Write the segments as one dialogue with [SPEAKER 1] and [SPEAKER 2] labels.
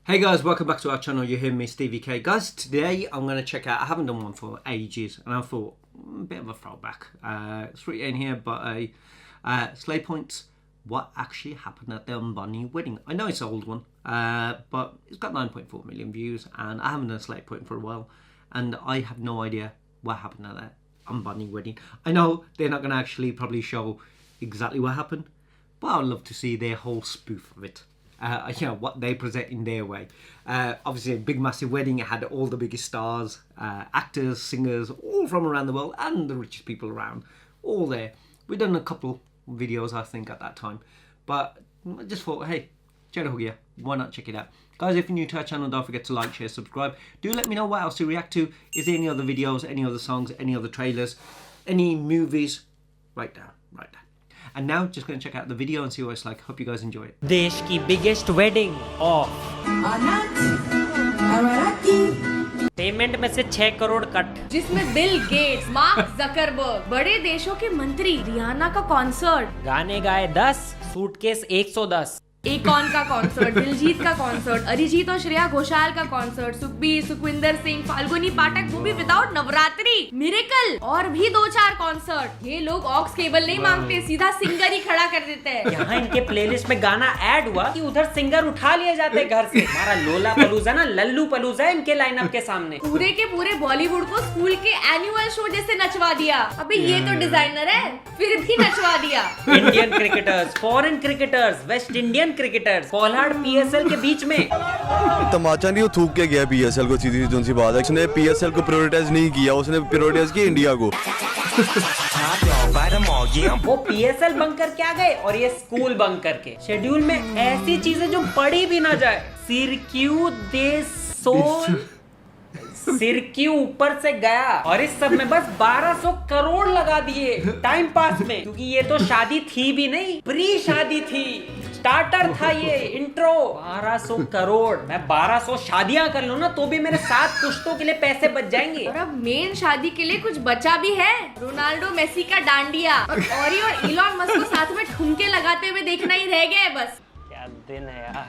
[SPEAKER 1] Hey guys, welcome back to our channel. You hear me, Stevie K. Guys, today I'm going to check out, I haven't done one for ages, and I thought, a bit of a throwback. It's written in here, but Slay Points, what actually happened at the Ambani wedding. I know it's an old one, but it's got 9.4 million views, and I haven't done a Slay Point for a while, and I have no idea what happened at that Ambani wedding. I know they're not going to actually probably show exactly what happened, but I'd love to see their whole spoof of it. What they present in their way. Obviously, a big, massive wedding. It had all the biggest stars, actors, singers, all from around the world, and the richest people around, all there. We've done a couple videos, I think, at that time. But I just thought, hey, Chera ho gaya, why not check it out? Guys, if you're new to our channel, don't forget to like, share, subscribe. Do let me know what else to react to. Is there any other videos, any other songs, any other trailers, any movies? Right down, right down. And now, just going to check out the video and see what it's like. Hope you guys enjoy it.
[SPEAKER 2] देश की biggest wedding of payment में से 6 crore cut,
[SPEAKER 3] जिसमें Bill Gates, mark Zuckerberg, बड़े देशों के मंत्री, रियाना का कॉन्सर्ट,
[SPEAKER 2] गाने गाए 10, सूटकेस 110,
[SPEAKER 3] एकॉन का कॉन्सर्ट, दिलजीत का कॉन्सर्ट, अरिजीत और श्रेया घोषाल का कॉन्सर्ट, सुखबीर, सुखविंदर सिंह, फाल्गुनी पाठक, वो भी विदाउट नवरात्रि, मिरेकल और भी 2-4 कॉन्सर्ट। ये लोग ऑक्स केबल नहीं मांगते, सीधा सिंगर ही खड़ा कर देते हैं।
[SPEAKER 2] यहाँ इनके प्लेलिस्ट में गाना ऐड हुआ कि उधर सिंगर उठा लिए जाते घर से। हमारा लोला पलूजा ना लल्लू पलूजा है इनके लाइनअप के सामने।
[SPEAKER 3] पूरे के पूरे बॉलीवुड को स्कूल के एनुअल शो जैसे नचवा दिया। अबे ये तो डिजाइनर है, फिर भी नचवा दिया।
[SPEAKER 2] Indian cricketers, foreign cricketers, West Indian cricketers, कोल्हाड़ पीएसएल के बीच में।
[SPEAKER 4] तमाचा नहीं, वो थूक के गया पीएसएल को। सीधी सी बात है, उसने पीएसएल को प्रायोरिटाइज नहीं किया, उसने प्रायोरिटाइज किया इंडिया को।
[SPEAKER 2] वो पीएसएल बंक करके आ गए और ये स्कूल बंक करके। शेड्यूल में ऐसी चीजें जो पढ़ी भी ना जाए। सिरक्यू दे सोल, सिरक्यू ऊपर से गया और इस सब में बस 1200 करोड़ लगा दिए टाइम पास में, क्योंकि ये तो शादी थी भी नहीं, प्री शादी थी, स्टार्टर था ये, इंट्रो। 1200 करोड़, मैं 1200 शादियां कर लूं ना तो भी मेरे 7 पुश्तों के लिए पैसे बच जाएंगे।
[SPEAKER 3] और अब मेन शादी के लिए कुछ बचा भी है। रोनाल्डो मेसी का डांडिया और ऑरी और इलॉन मस्क को साथ में ठुमके लगाते हुए देखना ही रह गया है बस।
[SPEAKER 2] क्या दिन है यार।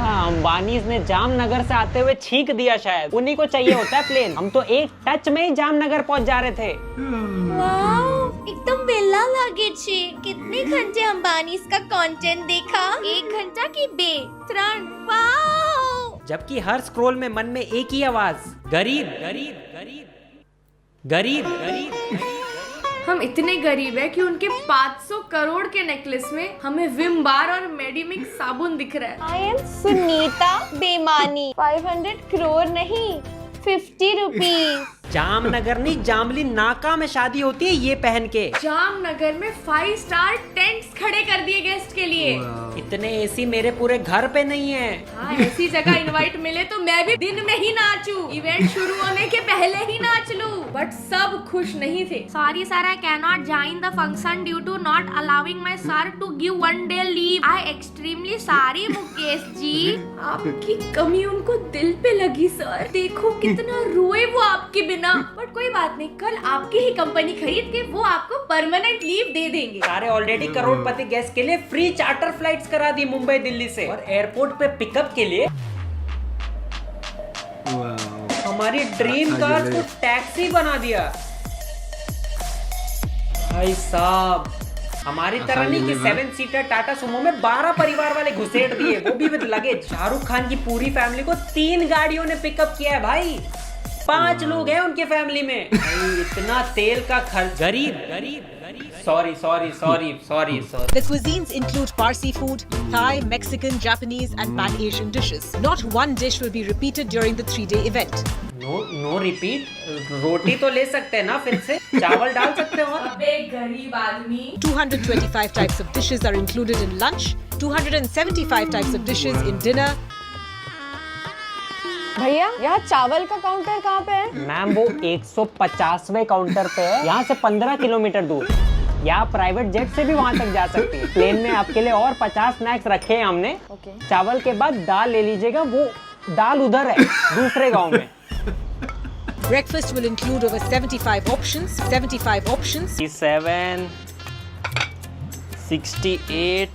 [SPEAKER 2] अंबानीज ने जामनगर से आते हुए छींक दिया, शायद उन्हीं को चाहिए होता है प्लेन। हम तो एक टच में ही जामनगर पहुंच जा रहे थे।
[SPEAKER 5] वाव, एकदम बेला लागे छे। कितने घंटे अंबानीज का कंटेंट देखा? 1 घंटा की 3। वाव।
[SPEAKER 2] जबकि हर स्क्रॉल में मन में एक ही आवाज, गरीब गरीब गरीब गरीब गरीब।
[SPEAKER 3] हम इतने गरीब है कि उनके 500 करोड़ के नेकलेस में हमें विम बार और मेडिमिक्स साबुन दिख रहा है।
[SPEAKER 5] आई एम सुनीता बेमानी। 500 करोड़ नहीं, 50 रुपीज।
[SPEAKER 2] जामनगर नहीं, जामली नाका में शादी होती है ये पहन के।
[SPEAKER 3] जामनगर में 5 स्टार टेंट्स खड़े कर दिए गेस्ट के लिए।
[SPEAKER 2] इतने एसी मेरे पूरे घर पे नहीं है।
[SPEAKER 3] हाँ, ऐसी जगह इनवाइट मिले तो मैं भी दिन में ही नाचूं, इवेंट शुरू होने के पहले ही नाच लूं। बट सब खुश नहीं थे। Sorry sir, I can not join the function due to not allowing my sir to give 1 day leave. I extremely sorry Mukesh ji. आपकी कमी उनको दिल पे लगी सर। देखो कितना रोए वो आपके बिना। बट कोई बात नहीं, कल आपकी ही कंपनी खरीद के वो आपको परमानेंट लीव दे देंगे।
[SPEAKER 2] सारे ऑलरेडी करोड़पति गेस्ट के लिए फ्री चार्टर फ्लाइट्स करा दी मुंबई दिल्ली से, और एयरपोर्ट पे पिकअप के लिए हमारी ड्रीम कार को टैक्सी बना दिया। भाई साहब, हमारी तरह नहीं कि 7 सीटर टाटा सुमो में 12 परिवार वाले घुसेड़ दिए, वो भी विद लगेज। शाहरुख खान की पूरी फैमिली को 3 गाड़ियों ने पिकअप किया है भाई। 5 लोग हैं उनके फैमिली में। इतना तेल का खर्च। गरीब गरीब गरीब। Sorry.
[SPEAKER 6] The cuisines include Parsi food, Thai, Mexican, Japanese and Pan Asian dishes. Not one dish will be repeated during the 3-day event.
[SPEAKER 2] No repeat. रोटी तो ले सकते हैं ना फिर से, चावल डाल सकते हो।
[SPEAKER 3] अबे गरीब आदमी।
[SPEAKER 6] 225 types of dishes are included in lunch, 275 types of dishes in dinner.
[SPEAKER 5] भैया, यहाँ चावल का काउंटर कहाँ पे है?
[SPEAKER 2] मैम, वो 150वें काउंटर पे है, यहाँ से 15 किलोमीटर दूर। या प्राइवेट जेट से भी वहाँ तक जा सकती है। प्लेन में आपके लिए और 50 स्नैक्स रखे हैं हमने। चावल के बाद दाल ले लीजिएगा, वो दाल उधर है दूसरे गांव में।
[SPEAKER 6] Breakfast will include over 75 options. 75 options.
[SPEAKER 2] 7 68।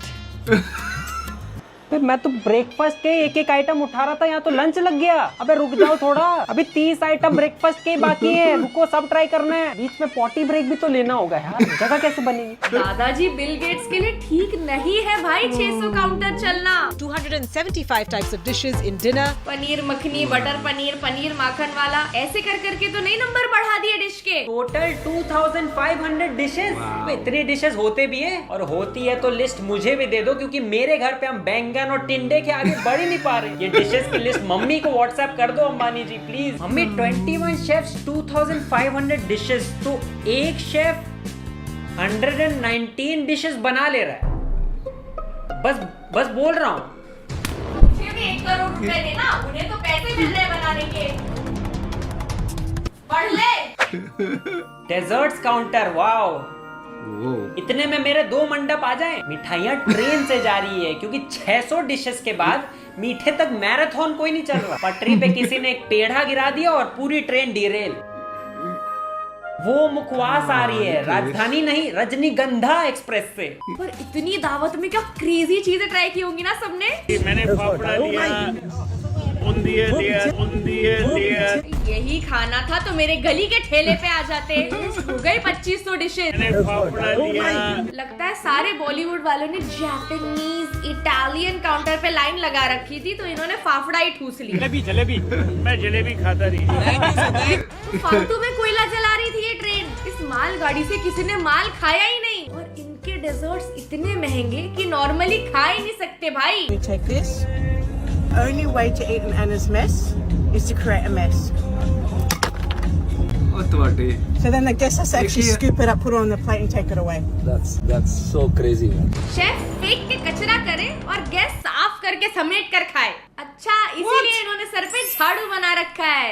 [SPEAKER 2] मैं तो ब्रेकफास्ट के एक एक आइटम उठा रहा था, यहाँ तो लंच लग गया। अबे रुक जाओ थोड़ा, अभी 30 आइटम ब्रेकफास्ट के बाकी हैं। रुको, सब ट्राई करना है। बीच में पॉटी ब्रेक भी तो लेना होगा यार, जगह कैसे बनेगी।
[SPEAKER 3] दादाजी बिल गेट्स के लिए ठीक नहीं है भाई 600 काउंटर चलना।
[SPEAKER 6] 275 types of dishes in dinner.
[SPEAKER 3] Paneer makhani, butter paneer, paneer माखन वाला, ऐसे कर करके तो नहीं नंबर बढ़ा दिए डिश के।
[SPEAKER 2] Total 2500 dishes. इतनी डिशेस होते भी है, और होती है तो लिस्ट मुझे भी दे दो, क्योंकि मेरे घर पे हम बैंगन और टिंडे के आगे बढ़ ही नहीं पा रहे। ये डिशेस की लिस्ट मम्मी को व्हाट्सएप कर दो अंबानी जी प्लीज। मम्मी 21 शेफ्स 2500 डिशेस, तो एक शेफ 119 डिशेस बना ले रहा है। बस बोल रहा हूँ।
[SPEAKER 3] मुझे भी 1 करोड़ रुपए देना, उन्हें तो पैसे मिल रहे बनाने के। पढ़ ले।
[SPEAKER 2] डेजर्ट्स काउंटर, वाओ, इतने में मेरे 2 मंडप आ जाएं। मिठाइयाँ ट्रेन से जा रही है, क्योंकि 600 डिशेस के बाद मीठे तक मैराथन कोई नहीं चल रहा। पटरी पे किसी ने एक पेढ़ा गिरा दिया और पूरी ट्रेन डिरेल। वो मुखवास आ रही है, राजधानी नहीं रजनीगंधा एक्सप्रेस से।
[SPEAKER 3] पर इतनी दावत में क्या क्रेजी चीजें ट्राई की होंगी ना सबने।
[SPEAKER 7] मैंने फाफड़ा लिया, उंदिये लिया।
[SPEAKER 3] यही खाना था तो मेरे गली के ठेले पे आ जाते। हो गए 2500 डिशेज।
[SPEAKER 7] मैंने फाफड़ा लिया।
[SPEAKER 3] लगता है सारे बॉलीवुड वालों ने जापानीज, इटालियन काउंटर पे लाइन लगा रखी थी, तो इन्होंने फाफड़ा ही ठूस लिया।
[SPEAKER 7] जलेबी मैं जलेबी खाता रही।
[SPEAKER 3] फालतू में कोयला जला रही थी ये ट्रेन। इस मालगाड़ी से किसी ने माल खाया ही नहीं। और इनके डेजर्ट्स इतने महंगे कि नॉर्मली खा ही नहीं सकते भाई।
[SPEAKER 8] We take this. Only way to eat an Anna's mess is to create a mess. So then the guests actually scoop it up, put it on the plate and take it away.
[SPEAKER 9] That's so crazy, man.
[SPEAKER 3] Chef फेंक के कचरा करे और gas साफ करके समेट कर खाए। अच्छा, इसीलिए इन्होंने सर पे झाड़ू बना रखा है।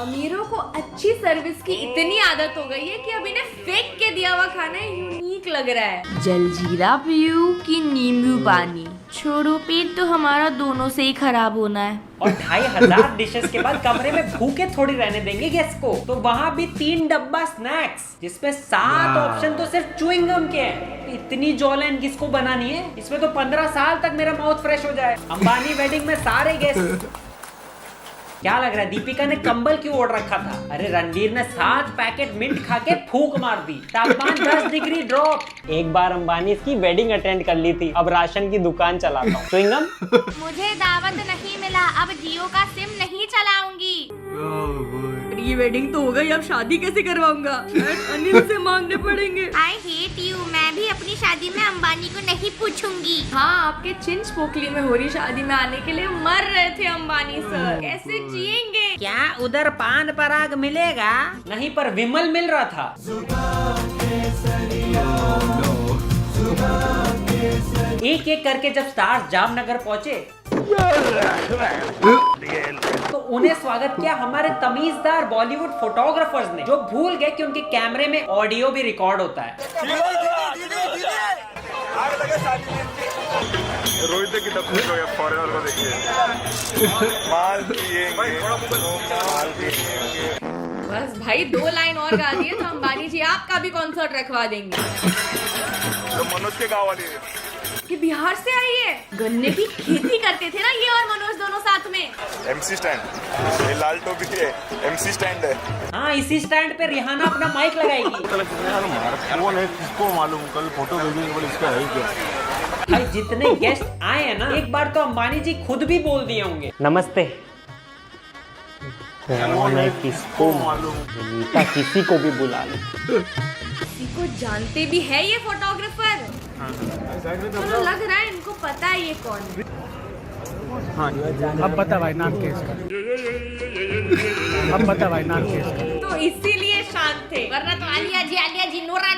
[SPEAKER 3] अमीरों को अच्छी सर्विस की इतनी आदत हो गई है कि अब इन्हें फेंक के दिया हुआ खाना यूनिक लग रहा है। जलजीरा पीऊं कि नींबू पानी? छोड़ो, पेट तो हमारा दोनों से ही खराब होना है।
[SPEAKER 2] और 2500 डिशेस के बाद कमरे में भूखे थोड़ी रहने देंगे गेस्ट को, तो वहाँ भी 3 डब्बा स्नैक्स, जिसमें 7 ऑप्शन तो सिर्फ च्युइंग गम के हैं। इतनी जॉलन किसको बनानी है? इसमें तो 15 साल तक मेरा माउथ फ्रेश हो जाए। अंबानी वेडिंग में सारे गेस्ट। क्या लग रहा है दीपिका ने कंबल क्यों ओढ़ रखा था? अरे रणवीर ने 7 पैकेट मिंट खा के फूंक मार दी। तापमान 10 डिग्री ड्रॉप। एक बार अंबानी की वेडिंग अटेंड कर ली थी, अब राशन की दुकान चलाता हूँ। च्युइंगम?
[SPEAKER 5] मुझे दावत नहीं मिला, अब जियो का सिम नहीं चलाऊंगी।
[SPEAKER 3] ये वेडिंग तो हो गई, अब शादी कैसे करवाऊंगा? अनिल से मांगने पड़ेंगे।
[SPEAKER 5] I hate you, मैं भी अपनी शादी में अंबानी को नहीं पूछूंगी।
[SPEAKER 3] हाँ, आपके चिंच पोकली में हो रही शादी में आने के लिए मर रहे थे अंबानी सर। कैसे जिएंगे?
[SPEAKER 2] क्या उधर पान पराग मिलेगा? नहीं, पर विमल मिल रहा था। एक एक करके जब स्टार्स जामनगर पहुंचे तो उन्हें स्वागत किया हमारे तमीजदार बॉलीवुड फोटोग्राफर्स ने, जो भूल गए कि उनके कैमरे में ऑडियो भी रिकॉर्ड होता है।
[SPEAKER 10] रोहित की फॉरेनर को देखिए, माल
[SPEAKER 3] बस भाई 2 लाइन और गा दिए तो अंबानी जी आपका भी कॉन्सर्ट रखवा देंगे।
[SPEAKER 10] तो मनोज के गाँव वाली
[SPEAKER 3] कि बिहार से आई है, गन्ने की खेती करते थे ना ये और मनोज दोनों साथ में।
[SPEAKER 10] MC स्टैंड, ये लाल टोपी है, MC स्टैंड है।
[SPEAKER 2] हाँ, इसी स्टैंड पे रिहाना अपना माइक लगाएगी।
[SPEAKER 10] कौन है, किसको मालूम? कल फोटो भेजेंगे, बोले इसका है क्या?
[SPEAKER 2] भाई जितने गेस्ट आए हैं ना, एक बार तो अंबानी जी खुद भी बोल दिए होंगे। नमस्ते। कौन है, किसको मालूम? किसी को भी बुला लो।
[SPEAKER 3] किसी को जानते भी है ये फोटोग्राफर? तो लग रहा है इनको पता है ये कौन है।
[SPEAKER 8] हाँ, अब बता भाई नाम क्या है? अब बता भाई नाम क्या है?
[SPEAKER 3] तो इसीलिए शांत थे, वरना तो आलिया जी नोरा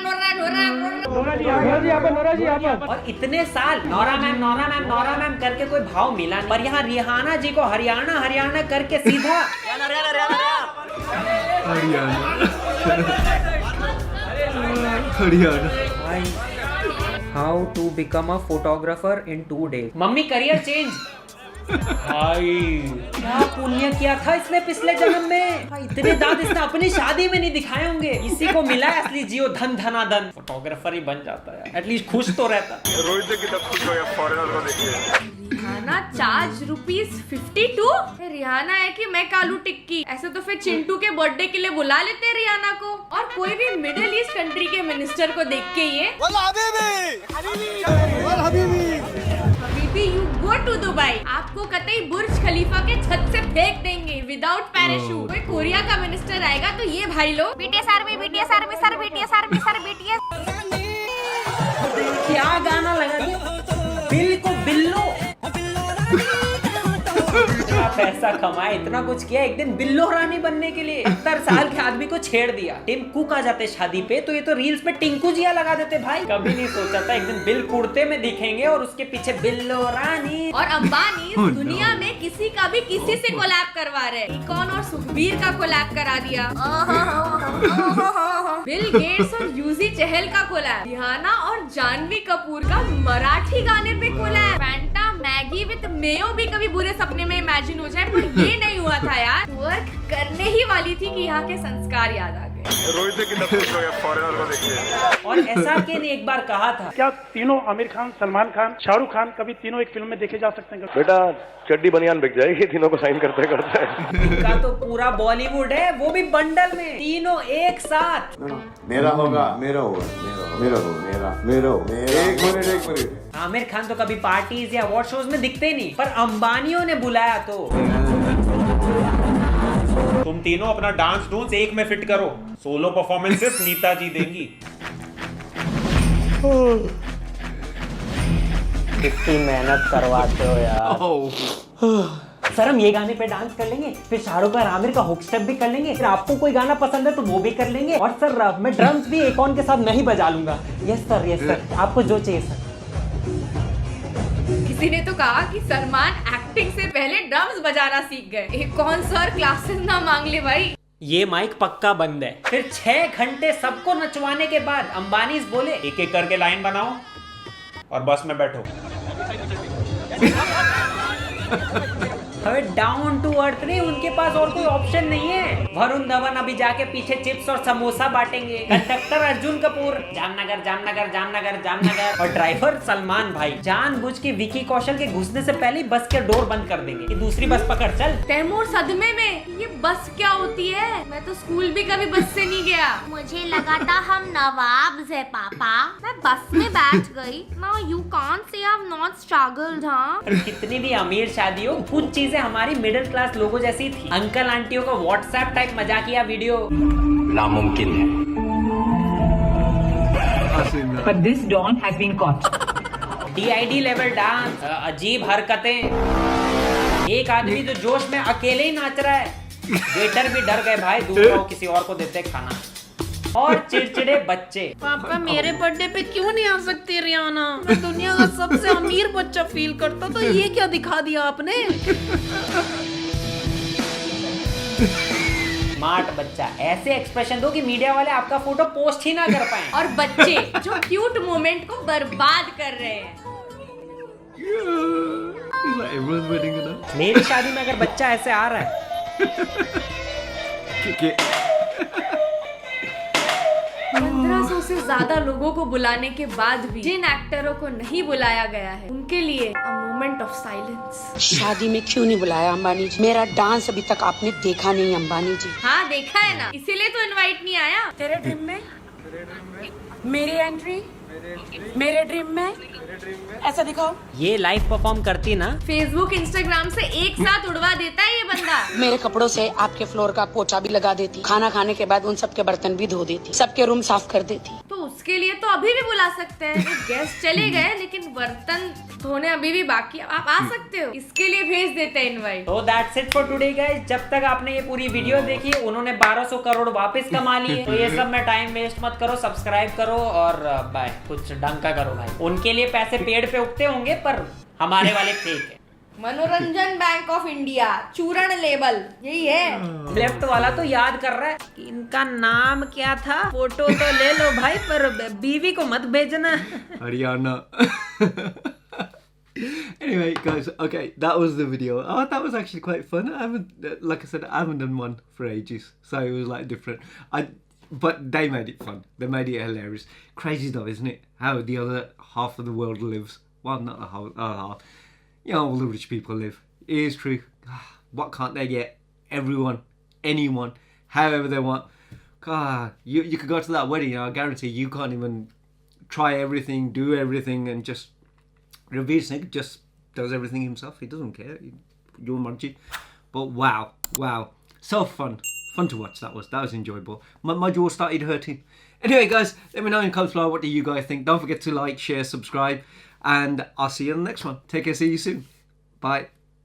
[SPEAKER 2] और इतने साल नोरा मैम करके कोई भाव मिला, पर यहाँ रिहाना जी को हरियाणा करके सीधा how to become a photographer in 2 days। Mummy career change. भाई क्या पुण्य किया था इसने पिछले जन्म में। भाई, इतने दांत इसने अपनी शादी में नहीं दिखाए होंगे। इसी को मिला है असली जियो धन धनाधन। फोटोग्राफर ही बन जाता है, एटलीस्ट खुश तो रहता।
[SPEAKER 10] रोहित से कितना खुश हो गया फॉरेनर को देख के।
[SPEAKER 3] Rihanna charge ₹52। रिहाना है कि मैं कालू टिक्की। ऐसे तो फिर चिंटू के बर्थडे के लिए बुला लेते हैं रिहाना को, और कोई भी मिडिल ईस्ट कंट्री के मिनिस्टर को देख के ये हबीबी यू गो टू दुबई, आपको कतई बुर्ज खलीफा के छत से फेंक देंगे विदाउट पैराशूट। कोई कोरिया का मिनिस्टर आएगा तो ये भाई लोग
[SPEAKER 5] BTS army BTS army sir BTS army sir BTS।
[SPEAKER 2] क्या गाना लगा दिया, बिल को बिल्लो। इतना पैसा कमाए, इतना कुछ किया, एक दिन बिल्लो रानी बनने के लिए 70 साल के आदमी को छेड़ दिया। टिम कुक आ जाते शादी पे तो ये तो रील्स पे टिंकू जिया लगा देते। भाई कभी नहीं सोचा था एक दिन बिल कुर्ते में दिखेंगे और उसके पीछे बिल्लो रानी।
[SPEAKER 3] और अंबानी दुनिया में किसी का भी किसी से कोलैब करवा रहे। इकॉन और सुखबीर का कोलैब करा दिया। बिल गेट्स और यूजी चहल का कोलैब। रिहाना और जानवी कपूर का मराठी गाने पे collab. Fanta Maggi with mayo भी कभी बुरे सपने में इमेजिन हो जाए, पर ये नहीं हुआ था यार। वर्क करने ही वाली थी कि यहाँ के संस्कार याद आ गए।
[SPEAKER 10] रोहित से कितना खुश हो गया फॉरेनर को देख के।
[SPEAKER 2] और SRK ने एक बार कहा था,
[SPEAKER 8] क्या तीनों आमिर खान, सलमान खान, शाहरुख खान कभी तीनों एक फिल्म में देखे जा सकते हैं?
[SPEAKER 10] बेटा चड्डी बनियान बिक जाएगी तीनों को साइन करते करते।
[SPEAKER 2] इनका तो पूरा बॉलीवुड है, वो भी बंडल में, तीनों एक साथ।
[SPEAKER 10] मेरा होगा, मेरा होगा, मेरा होगा, मेरा होगा। एक मिनट।
[SPEAKER 2] आमिर खान तो कभी पार्टीज या अवार्ड शोज में दिखते नहीं, पर अंबानियों ने बुलाया तो।
[SPEAKER 7] तुम तीनों अपना डांस डूंस एक में फिट करो, सोलो परफॉर्मेंसेस नीता जी देंगी।
[SPEAKER 2] कितनी मेहनत करवाते हो यार। सर हम ये गाने पे डांस कर लेंगे, फिर शाहरुख और आमिर का हुक स्टेप भी कर लेंगे, फिर आपको कोई गाना पसंद है तो वो भी कर लेंगे, और सर मैं ड्रम्स भी एकॉन के साथ नहीं बजा लूंगा। यस सर, आपको जो चाहिए सर।
[SPEAKER 3] किसी ने तो कहा कि सलमान एक्टिंग से पहले ड्रम्स बजाना सीख गए। एक कौन सर क्लासेस ना मांग ले भाई।
[SPEAKER 2] ये माइक पक्का बंद है। फिर 6 घंटे सबको नचवाने के बाद अंबानी बोले,
[SPEAKER 7] एक एक करके लाइन बनाओ और बस में बैठो।
[SPEAKER 2] हमें डाउन टू अर्थ नहीं, उनके पास और कोई ऑप्शन नहीं है। वरुण धवन अभी जाके पीछे चिप्स और समोसा बांटेंगे। कंडक्टर अर्जुन कपूर जामनगर जामनगर जामनगर जामनगर, और ड्राइवर सलमान भाई जानबूझ के विकी कौशल के घुसने से पहले बस के डोर बंद कर देंगे कि दूसरी बस पकड़ चल।
[SPEAKER 3] तैमूर सदमे में, ये बस क्या होती है? मैं तो स्कूल भी कभी बस से नहीं गया।
[SPEAKER 5] मुझे लगा था हम नवाब्स है पापा। मैं बस में बैठ गई। Now you can't say I've not struggled, हाँ?
[SPEAKER 2] कितनी भी अमीर शादी हो, कुछ चीजें हमारी मिडिल क्लास लोगों जैसी थी। अंकल आंटियों का व्हाट्सएप टाइप मजाकिया वीडियो
[SPEAKER 9] नामुमकिन है।
[SPEAKER 6] But this dawn has been caught.
[SPEAKER 2] DID level dance, अजीब हरकतें। एक आदमी जो जोश में अकेले ही नाच रहा है। वेटर भी डर गए, भाई दूर रहो, किसी और को देते खाना। और चिड़चिड़े बच्चे।
[SPEAKER 3] पापा मेरे बर्थडे पे क्यों नहीं आ सकती रियाना? मैं दुनिया का सबसे अमीर बच्चा फील करता, तो ये क्या दिखा दिया आपने?
[SPEAKER 2] स्मार्ट बच्चा, ऐसे एक्सप्रेशन दो कि मीडिया वाले आपका फोटो पोस्ट ही ना कर पाए।
[SPEAKER 3] और बच्चे जो क्यूट मोमेंट को बर्बाद कर रहे हैं।
[SPEAKER 2] मेरी शादी में अगर बच्चा ऐसे आ रहा है
[SPEAKER 3] 1500 से ज्यादा लोगों को बुलाने के बाद भी जिन एक्टरों को नहीं बुलाया गया है, उनके लिए अ मोमेंट ऑफ साइलेंस।
[SPEAKER 11] शादी में क्यों नहीं बुलाया अंबानी जी? मेरा डांस अभी तक आपने देखा नहीं अंबानी जी।
[SPEAKER 3] हाँ देखा है ना, इसीलिए तो इनवाइट नहीं आया।
[SPEAKER 11] तेरे ड्रीम में मेरी एंट्री, मेरे ड्रीम में ऐसा दिखाओ।
[SPEAKER 2] ये लाइव परफॉर्म करती ना,
[SPEAKER 3] फेसबुक इंस्टाग्राम से एक साथ उड़वा देता है ये बंदा।
[SPEAKER 11] मेरे कपड़ों से आपके फ्लोर का पोछा भी लगा देती, खाना खाने के बाद उन सबके बर्तन भी धो देती, सबके रूम साफ कर देती।
[SPEAKER 3] तो उसके लिए तो अभी भी बुला सकते हैं। गेस्ट चले गए लेकिन बर्तन धोने अभी भी बाकी, आप आ सकते हो, इसके लिए भेज देते हैं इनवाइट।
[SPEAKER 2] तो that's it for today guys. जब तक आपने ये पूरी वीडियो देखी, उन्होंने 1200 करोड़ वापस कमा लिए, तो ये सब में टाइम वेस्ट मत करो, सब्सक्राइब करो और बाय, कुछ डंका करो भाई। उनके लिए पैसे पेड़ पे उगते होंगे, पर हमारे वाले फेक है।
[SPEAKER 3] मनोरंजन बैंक ऑफ इंडिया, चूरण लेबल, यही है।
[SPEAKER 2] लेफ्ट वाला तो याद कर रहा है कि इनका नाम क्या था। फोटो तो ले लो भाई, पर बीवी को मत भेजना।
[SPEAKER 1] Haryana. Anyway, guys, okay, that was the video. Oh, that was actually quite fun. I haven't, like I said, I haven't done one for ages, so it was like different. But they made it fun. They made it hilarious. Crazy though, isn't it? How the other half of the world lives. Well, not the whole other half. You know, all the rich people live. It is true. What can't they get? Everyone, anyone, however they want. God, you could go to that wedding, I guarantee you can't even try everything, do everything, and just Ravir Singh just does everything himself. He doesn't care. Your marji. But wow, so fun to watch. That was enjoyable. My jaw started hurting. Anyway, guys, let me know in the comments below, what do you guys think? Don't forget to like, share, subscribe, and I'll see you in the next one. Take care. See you soon. Bye.